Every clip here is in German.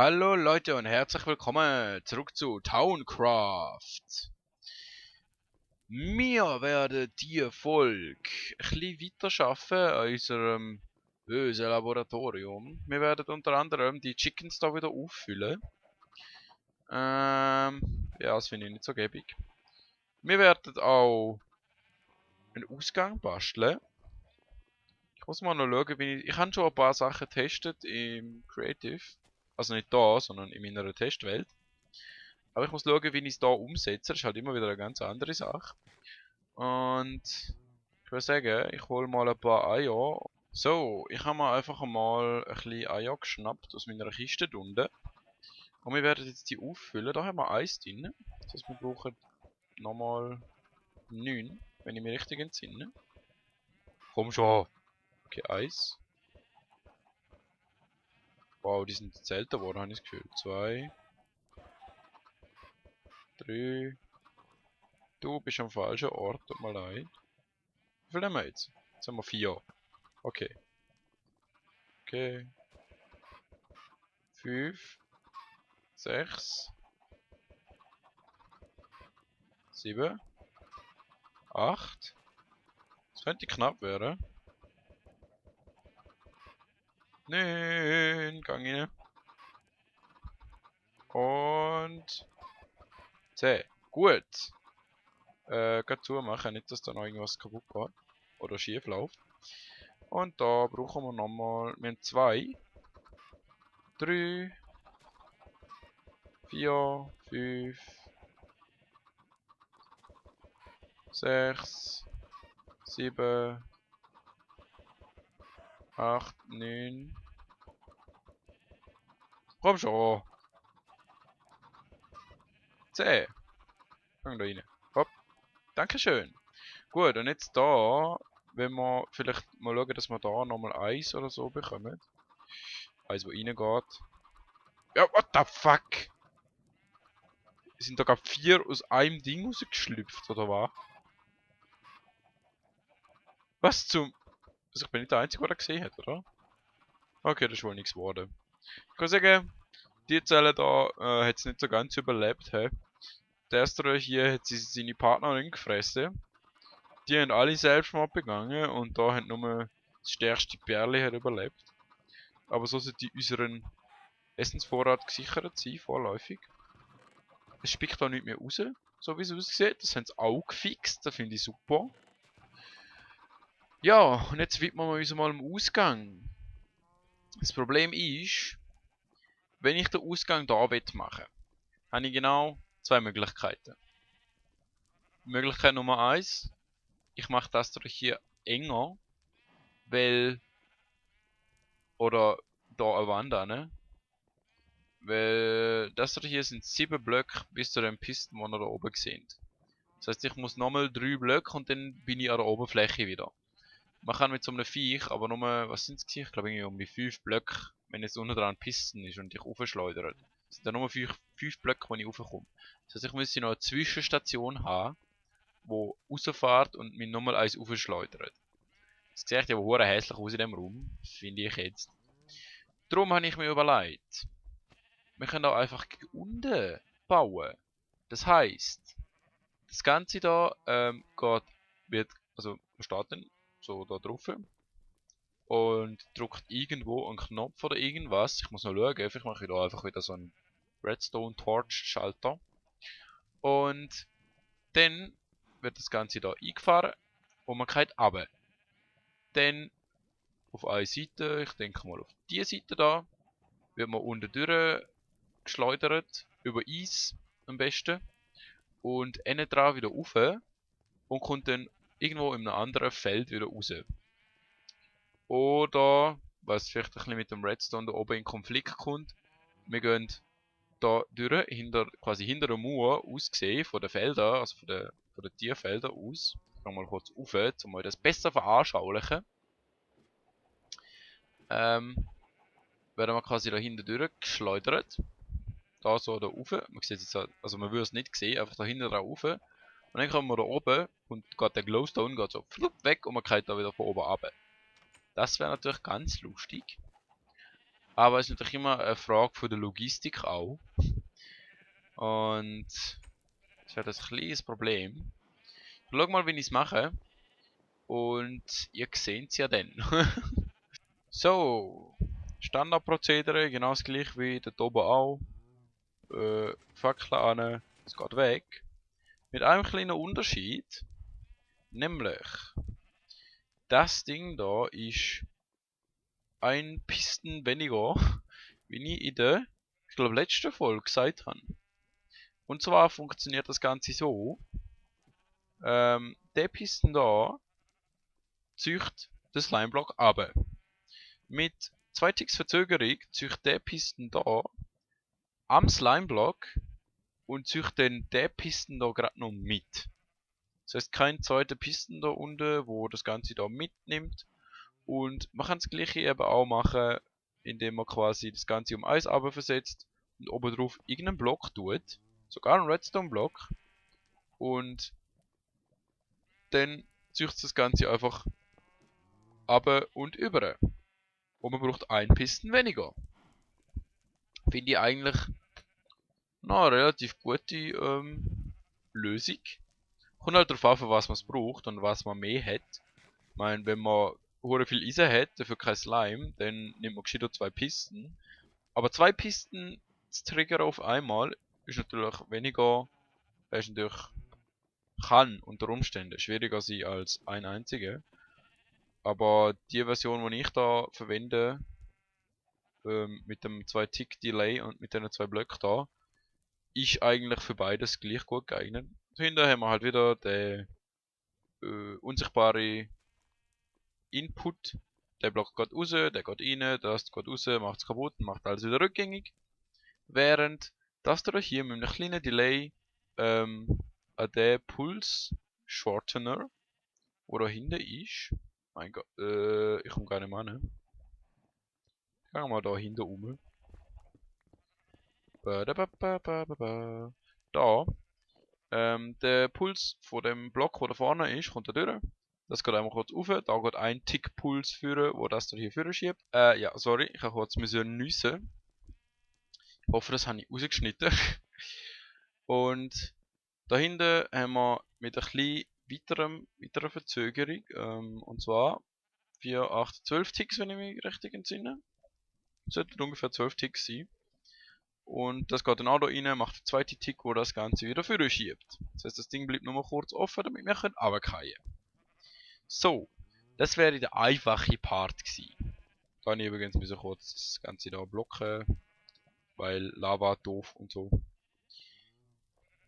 Hallo Leute und herzlich willkommen zurück zu Towncraft. Wir werden die Folge ein bisschen weiter arbeiten an unserem bösen Laboratorium. Wir werden unter anderem die Chickens da wieder auffüllen. Ja, das finde ich nicht so gäbig. Wir werden auch einen Ausgang basteln. Ich muss mal noch schauen, wie ich habe schon ein paar Sachen getestet im Creative. Also nicht da, sondern in meiner Testwelt. Aber ich muss schauen, wie ich es hier umsetze. Das ist halt immer wieder eine ganz andere Sache. Und ich würde sagen, ich hole mal ein paar Eier. So, ich habe mir einfach mal ein bisschen Eier geschnappt aus meiner Kiste unten. Und wir werden jetzt die auffüllen. Da haben wir Eis drin. Das heißt, wir brauchen nochmal 9, wenn ich mich richtig entsinne. Komm schon. Okay, Eis. Wow, die sind jetzt älter geworden, habe ich das Gefühl. 2, 3. Du bist am falschen Ort, tut mir leid. Wie viel haben wir jetzt? Jetzt haben wir 4. Okay. Okay. 5, 6, 7, 8. Das könnte knapp werden. 9, gang rein. Und 10. Gut. Gerade zumachen, nicht dass da noch irgendwas kaputt geht. Oder schief läuft. Und da brauchen wir nochmal. Wir haben 2, 3, 4, 5, 6, 7, 8, 9. Komm schon. 10. Fang da rein. Hopp. Dankeschön. Gut, und jetzt da, wenn wir vielleicht mal schauen, dass wir da nochmal Eis oder so bekommen. Eis, wo reingeht. Ja, what the fuck? Sind da gerade 4 aus einem Ding rausgeschlüpft, oder was? Was zum... Also ich bin nicht der Einzige, der das gesehen hat, oder? Okay, das ist wohl nichts geworden. Ich kann sagen, die Zelle da hat es nicht so ganz überlebt. He. Der erste hier hat seine Partnerin gefressen. Die haben alle Selbstmord begangen und da hat nur das stärkste Pärchen hat überlebt. Aber so sind die unseren Essensvorrat gesichert sein, vorläufig. Es spickt auch nicht mehr raus, so wie es aussieht. Das haben sie auch gefixt, das finde ich super. Ja, und jetzt widmen wir uns mal dem Ausgang. Das Problem ist, wenn ich den Ausgang da machen will, habe ich genau zwei Möglichkeiten. Möglichkeit Nummer 1, ich mache das hier enger, weil, oder da eine Wand an, weil das hier sind 7 Blöcke bis zu den Pisten, die ihr da oben seht. Das heißt, ich muss nochmal 3 Blöcke und dann bin ich an der Oberfläche wieder. Man kann mit so einem Viech, aber nur, was sind es? Ich glaube irgendwie um die 5 Blöcke, wenn jetzt unten dran Pisten ist und ich aufschleudert. Das sind dann nur 5 Blöcke, wo ich raufkomme. Das heißt, ich müsste noch eine Zwischenstation haben, wo rausfährt und mich nochmal eins aufschleudert. Das sieht ja aber hässlich aus in dem Raum, finde ich jetzt. Darum habe ich mir überlegt, wir können auch einfach unten bauen. Das heisst, das Ganze da also man steht dann so da drauf und drückt irgendwo einen Knopf oder irgendwas. Ich muss noch schauen, vielleicht mache ich da einfach wieder so einen Redstone Torch Schalter. Und dann wird das Ganze da eingefahren und man geht runter. Dann auf eine Seite, ich denke mal auf diese Seite da, wird man unten durch geschleudert, über Eis am besten. Und innen dran wieder rauf und kommt dann irgendwo in einem anderen Feld wieder raus. Oder, was vielleicht ein bisschen mit dem Redstone da oben in Konflikt kommt, wir gehen da durch, quasi hinter der Mauer ausgesehen, von den Feldern, also von den Tierfeldern aus. Ich gehe mal kurz rauf, um euch das besser veranschaulichen. Werden wir quasi da hinten durchgeschleudert. Da so da rauf. Man sieht jetzt, also man würde es nicht sehen, einfach da hinten drauf rauf. Und dann kommen wir da oben und geht der Glowstone geht so weg und man geht da wieder von oben runter. Das wäre natürlich ganz lustig. Aber es ist natürlich immer eine Frage von der Logistik auch. Und das wäre ein kleines Problem. Schau mal, wie ich es mache. Und ihr seht es ja dann. So, Standardprozedere, genau das gleiche wie dort oben auch. Fackel an, es geht weg. Mit einem kleinen Unterschied. Nämlich, das Ding da ist ein Pisten weniger, wie ich in der, ich glaube, letzten Folge gesagt habe. Und zwar funktioniert das Ganze so. Der Pisten da zieht den Slimeblock ab. Mit 2 Ticks Verzögerung zieht der Pisten da am Slimeblock und zieht dann der Pisten da gerade noch mit. Das heißt, kein zweiter Pisten da unten, wo das Ganze da mitnimmt. Und man kann das gleiche eben auch machen, indem man quasi das Ganze um Eis versetzt und oben drauf irgendeinen Block tut. Sogar einen Redstone-Block. Und dann zieht das Ganze einfach ab und über. Und man braucht einen Pisten weniger. Finde ich eigentlich eine relativ gute Lösung. Kommt halt darauf an, für was man es braucht und was man mehr hat. Ich meine, wenn man hure viel Eisen hat, dafür kein Slime, dann nimmt man gescheiter 2 Pisten. Aber 2 Pisten zu triggern auf einmal ist natürlich weniger, ist natürlich, kann unter Umständen schwieriger sein als ein einziger. Aber die Version, die ich da verwende, mit dem 2-Tick-Delay und mit den 2 Blöcken da, ist eigentlich für beides gleich gut geeignet. Dahinter haben wir halt wieder den unsichtbare Input. Der Block geht raus, der geht rein, das geht raus, macht es kaputt und macht alles wieder rückgängig. Während das da hier mit einem kleinen Delay an den Pulse Shortener, wo da hinten ist. Mein Gott, ich komme gar nicht mehr hin. Gehen wir mal da hinten rum. Da. Der Puls von dem Block, der da vorne ist, kommt da durch. Das geht einmal kurz rauf. Da geht ein Tick Puls führen, wo das da hier führen schiebt. Ja, sorry, ich habe kurz nüssen. Ich hoffe, das habe ich rausgeschnitten. Und da hinten haben wir mit ein bisschen weiterer Verzögerung, und zwar 4, 8, 12 Ticks, wenn ich mich richtig entsinne. Das sollten ungefähr 12 Ticks sein. Und das geht dann auch da rein, macht den zweiten Tick, wo das Ganze wieder vorne schiebt. Das heißt, das Ding bleibt nur mal kurz offen, damit wir runterfallen können. So, das wäre der einfache Part gewesen. Da habe ich übrigens kurz das Ganze da blocken, weil Lava doof und so.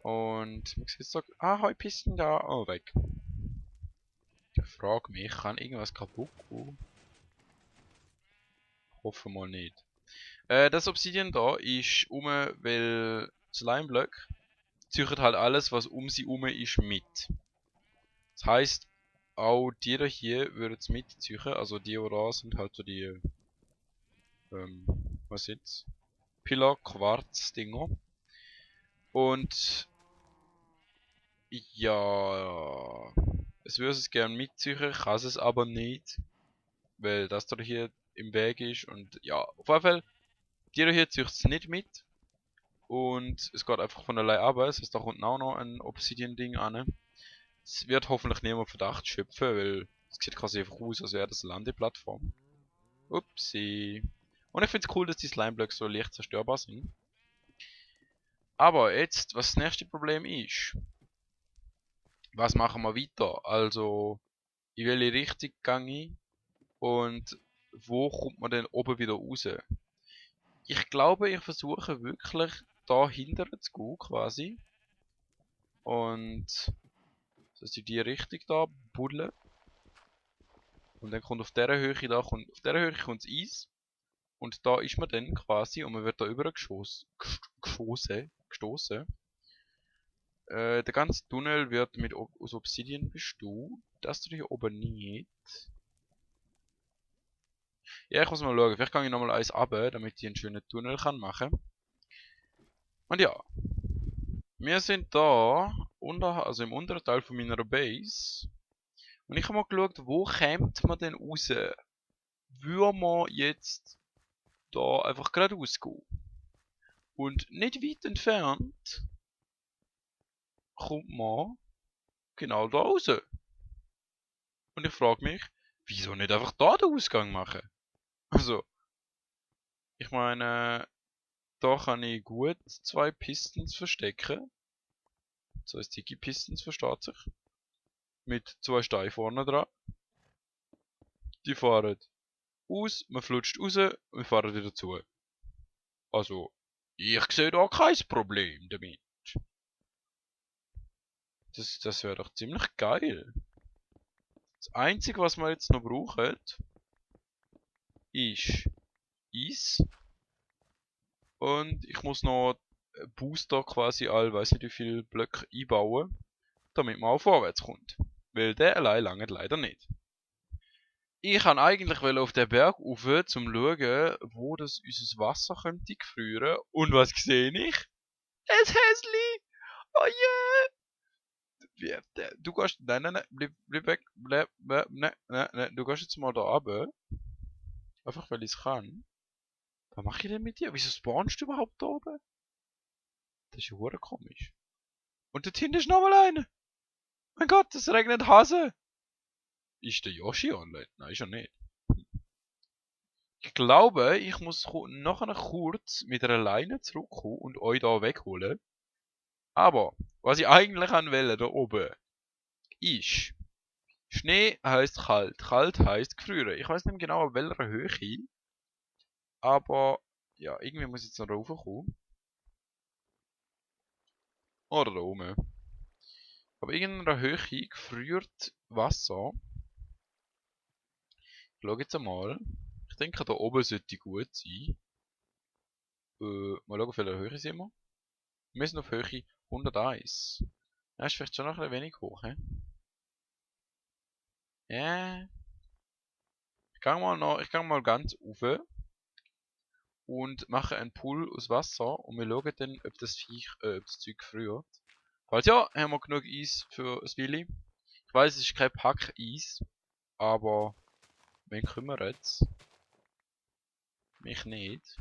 Und man sieht so, Pisten da, oh weg. Ich frage mich, kann irgendwas kaputt gehen? Hoffe mal nicht. Das Obsidian da ist weil Slimeblock zieht halt alles, was um sie herum ist, mit. Das heisst, auch die da hier würden es mitziehen, also die da sind halt so die, was jetzt? Pillar Quarz Dinger. Und ja, es würde es gerne mitziehen, kann es aber nicht, weil das da hier im Weg ist und ja, auf jeden Fall, die da hier zieht es nicht mit. Und es geht einfach von allein ab, das heißt, da kommt auch noch ein Obsidian-Ding an. Es wird hoffentlich niemand Verdacht schöpfen, weil es sieht quasi einfach aus, als wäre das eine Landeplattform. Upsi. Und ich finde es cool, dass die Slimeblocks so leicht zerstörbar sind. Aber jetzt, was das nächste Problem ist. Was machen wir weiter? Also, in welche Richtung gehe ich? Und wo kommt man denn oben wieder raus? Ich glaube, ich versuche wirklich da hinten zu gehen, quasi. Und dass ich die Richtung da buddeln. Und dann kommt auf dieser Höhe kommt das Eis. Und da ist man dann quasi und man wird da über gestoßen. Der ganze Tunnel wird aus Obsidian bestehen. Das tue ich hier oben nicht. Ja, ich muss mal schauen. Vielleicht kann ich nochmal eins runter, damit ich einen schönen Tunnel machen kann. Und ja. Wir sind da, also im unteren Teil von meiner Base. Und ich habe mal geschaut, wo kommt man denn raus? Würde man jetzt da einfach geradeaus gehen. Und nicht weit entfernt kommt man genau da raus. Und ich frage mich, wieso nicht einfach da den Ausgang machen? Also, ich meine, da kann ich gut 2 Pistons verstecken. 2 Sticky Pistons, versteht sich. Mit 2 Steinen vorne dran. Die fahren aus, man flutscht raus, wir fahren wieder zu. Also, ich sehe da kein Problem damit. Das wäre doch ziemlich geil. Das Einzige, was wir jetzt noch brauchen, ist Eis. Und ich muss noch Booster quasi all, weiß nicht wie viele Blöcke einbauen, damit man auch vorwärts kommt. Weil der allein lange leider nicht. Ich kann eigentlich auf den Berg rauf, um zu schauen, wo das unser Wasser könnte gefrieren. Und was sehe ich? Ein Häsli! Oh yeah! Du gehst. Nein, nein, nein, bleib weg. Nein, nein, nein, du gehst jetzt mal da runter. Einfach weil ich es kann. Was mache ich denn mit dir? Wieso spawnst du überhaupt da oben? Das ist ja hure komisch. Und dort hinten ist nochmal einer. Mein Gott, es regnet Hase. Ist der Yoshi online? Nein, ist er nicht. Ich glaube, ich muss nachher kurz mit einer Leine zurückkommen und euch da wegholen. Aber, was ich eigentlich will, da oben, ist, Schnee heißt kalt, kalt heißt gefrieren. Ich weiß nicht genau auf welcher Höhe, aber, ja, irgendwie muss ich jetzt noch raufkommen. Oder da oben. Aber irgendeiner Höhe gefriert Wasser. Ich schau jetzt einmal. Ich denke, da oben sollte gut sein. Mal schauen, auf welcher Höhe sind wir. Wir sind auf Höhe 101. Ja, ist vielleicht schon noch ein wenig hoch, he? Ja. Ich gang mal ganz rauf und mache einen Pool aus Wasser und wir schauen dann, ob das Zeug friert. Falls ja, haben wir genug Eis für ein Willi. Ich weiß, es ist kein Pack Eis, aber wen kümmert's? Mich nicht.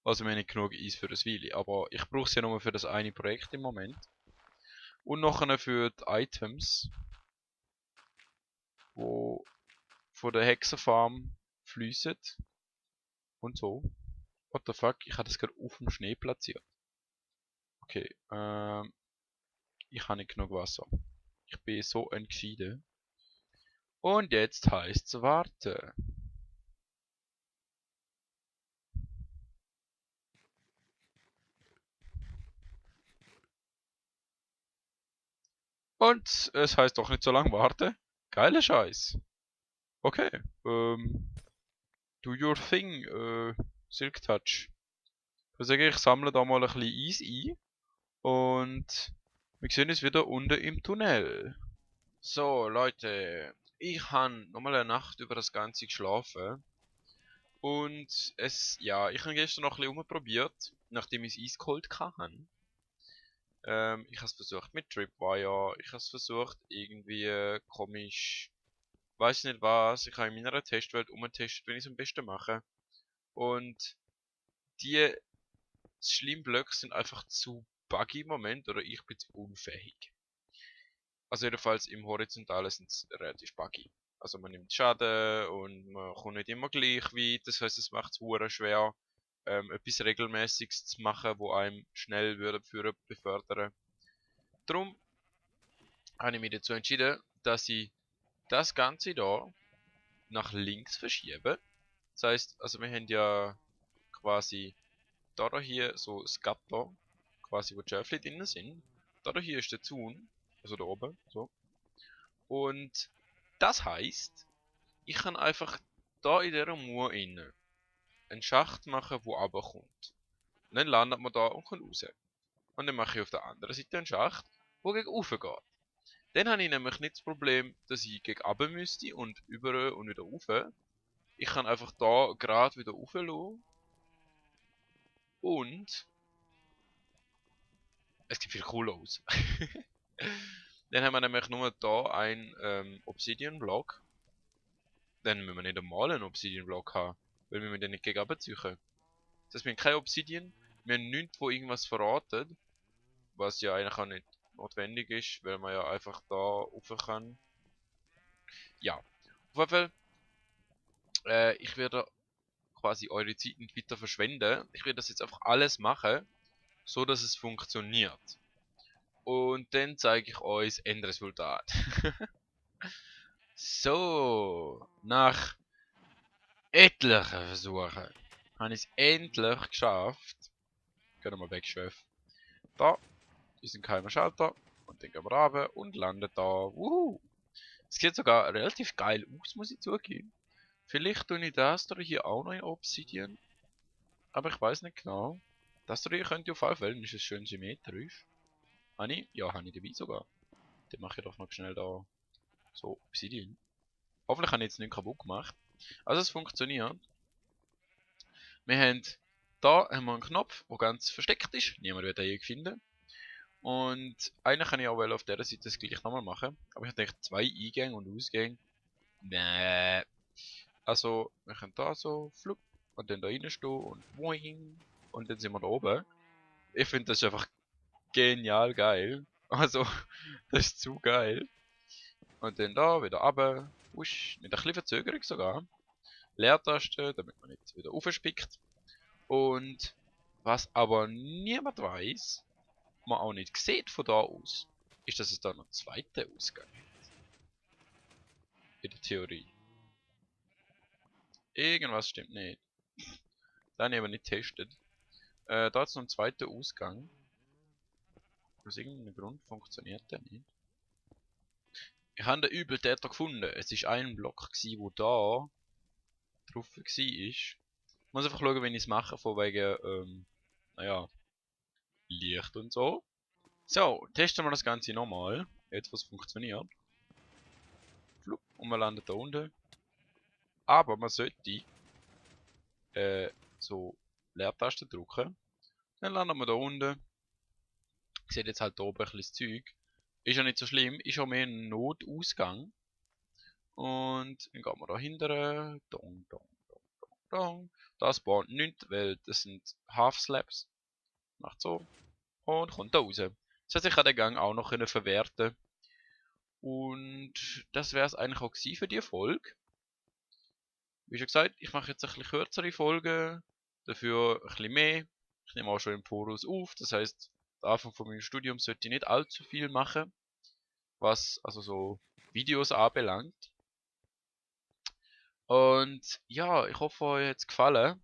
Also wir haben nicht genug Eis für das Willi, aber ich brauche es ja nur für das eine Projekt im Moment. Und nachher für die Items, wo von der Hexenfarm fließen. Und so. What the fuck? Ich habe das gerade auf dem Schnee platziert. Okay, ich habe nicht genug Wasser. Ich bin so entschieden. Und jetzt heißt es warten. Und es heißt doch nicht so lange warten. Geiler Scheiß. Okay, do your thing, Silk Touch. Ich sage, ich sammle da mal ein bisschen Eis ein. Und wir sehen uns wieder unten im Tunnel. So, Leute. Ich habe nochmal eine Nacht über das Ganze geschlafen. Und ich habe gestern noch ein bisschen rumprobiert, nachdem ich das Eis geholt hatte. Ich habe es versucht mit Tripwire, ich habe es versucht irgendwie komisch, weiß nicht was, ich habe in meiner Testwelt umgetestet, wie ich es am besten mache. Und die Schlimmblöcke sind einfach zu buggy im Moment, oder ich bin zu unfähig. Also jedenfalls im Horizontalen sind sie relativ buggy. Also man nimmt Schaden und man kommt nicht immer gleich weit, das heißt es macht es schwer, etwas Regelmäßiges zu machen, wo einem schnell würde befördern. Darum habe ich mich dazu entschieden, dass ich das Ganze da nach links verschiebe. Das heißt, also wir haben ja quasi da hier so das Gatter, quasi wo die Schäfchen drin sind. Da hier ist der Zaun, also da oben, so. Und das heißt, ich kann einfach da in dieser Mauer innen einen Schacht machen, wo runterkommt. Und dann landet man da und kommt raus. Und dann mache ich auf der anderen Seite einen Schacht, wo gegen rauf geht. Dann habe ich nämlich nicht das Problem, dass ich gegen runter müsste und über und wieder rauf. Ich kann einfach da gerade wieder rauf lassen. Und es sieht viel cooler aus. Dann haben wir nämlich nur da einen Obsidian-Block. dann müssen wir nicht einmal einen Obsidian-Block haben, weil wir müssen den nicht gegen runterziehen. Das heißt, wir haben kein Obsidian, wir haben nichts, wo irgendwas verratet, was ja eigentlich auch nicht notwendig ist, weil man ja einfach da rauf kann. Ja, auf jeden Fall, ich werde quasi eure Zeit nicht weiter verschwenden. Ich werde das jetzt einfach alles machen, so dass es funktioniert. Und dann zeige ich euch das Endresultat. So, nach etlichen Versuchen habe ich es endlich geschafft. Können wir weg, Chef. Da ist ein geheimer Schalter. Und dann gehen wir runter und landen da. Wuhu! Es sieht sogar relativ geil aus, muss ich zugeben. Vielleicht tue ich das hier auch noch in Obsidian. Aber ich weiß nicht genau. Das hier könnte auf jeden Fall, ist es schön symmetrisch. Habe ich? Ja, habe ich dabei sogar. Dann mache ich doch noch schnell da so Obsidian. Hoffentlich habe ich jetzt nicht kaputt gemacht. Also es funktioniert. Wir haben da haben wir einen Knopf, der ganz versteckt ist. Niemand wird den finden. Und eigentlich kann ich auch auf dieser Seite das gleich nochmal machen. Aber ich denke 2 Eingänge und Ausgänge. Nee. Also, wir können da so flupp und dann da reinstehen und boing. Und dann sind wir da oben. Ich finde das ist einfach genial geil. Also, das ist zu geil. Und dann da wieder runter. Wusch, mit ein bisschen Verzögerung sogar. Leertaste, damit man nicht wieder aufspickt. Und was aber niemand weiß, man auch nicht sieht von da aus, ist, dass es da noch einen zweiten Ausgang hat. In der Theorie. Irgendwas stimmt nicht. Da habe ich aber nicht getestet. Da hat es noch einen zweiten Ausgang. Aus irgendeinem Grund funktioniert der nicht. Ich habe den Übeltäter gefunden. Es war ein Block, der da drauf war. Ich muss einfach schauen, wenn ich es mache, von wegen, naja, Licht und so. So, testen wir das Ganze nochmal. Jetzt, was funktioniert. Flup, und man landet da unten. Aber man sollte so Leertaste drücken. Dann landen wir da unten. Seht jetzt halt da oben ein bisschen das Zeug. Ist ja nicht so schlimm, ist ja mehr ein Notausgang. Und dann gehen wir da hinten. Dong, dong, dong, dong, dong. Das spawnt nichts, weil das sind Half-Slabs. Macht so. Und kommt da raus. Das heißt, ich kann den Gang auch noch verwerten. Und das wäre es eigentlich auch für die Folge. Wie schon gesagt, ich mache jetzt ein bisschen kürzere Folgen, dafür ein bisschen mehr. Ich nehme auch schon im Voraus auf, das heißt, der Anfang von meinem Studium sollte ich nicht allzu viel machen, was also so Videos anbelangt. Und ja, ich hoffe, euch hat es gefallen.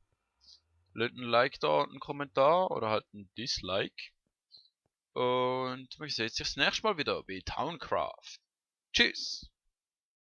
Lasst ein Like da und einen Kommentar oder halt ein Dislike. Und wir sehen uns das nächste Mal wieder bei Towncraft. Tschüss!